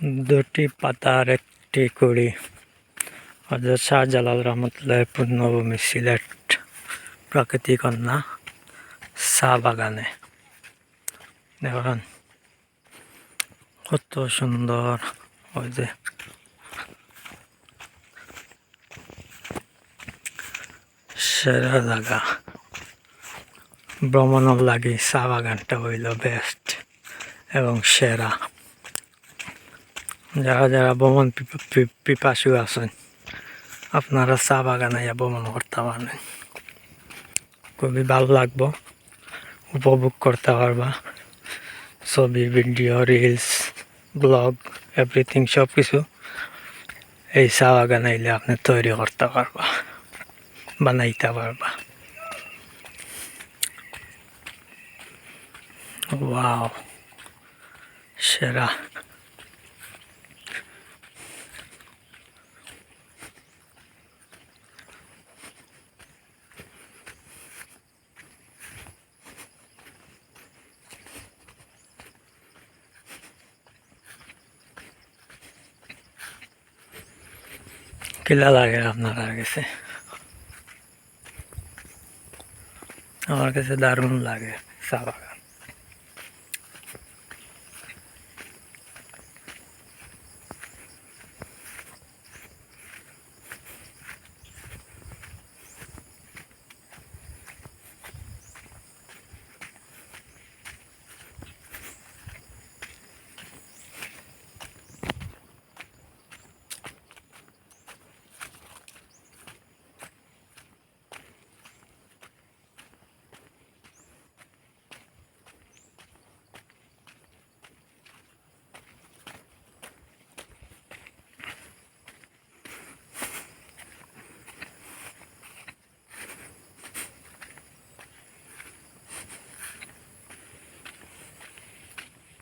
দুটি পাতার একটি কুড়ি। হযরত শাহজালাল রহমতুল্লাহের পূর্ণভূমি সিলেট প্রাকৃতিক কন্যা চা বাগানে দেখুন কত সুন্দর। ওই যে সেরা জায়গা ভ্রমণের লাগে চা বাগানটা হইল বেস্ট এবং সেরা। যারা যারা ভ্রমণ পিপাসু আছেন আপনারা চা বাগানে ভ্রমণ করতে পারেন, খুবই ভালো লাগবো, উপভোগ করতে পারবা। ছবি, ভিডিও, রিলস, ব্লগ, এভরিথিং সব কিছু এই চা বাগানে এলে আপনি তৈরি করতে পারবা, বানাইতে পারবা। ওয়াও, সেরা। কিলা লাগে আপনার কাছে? আমার কাছে দারুণ লাগে চা বাগান।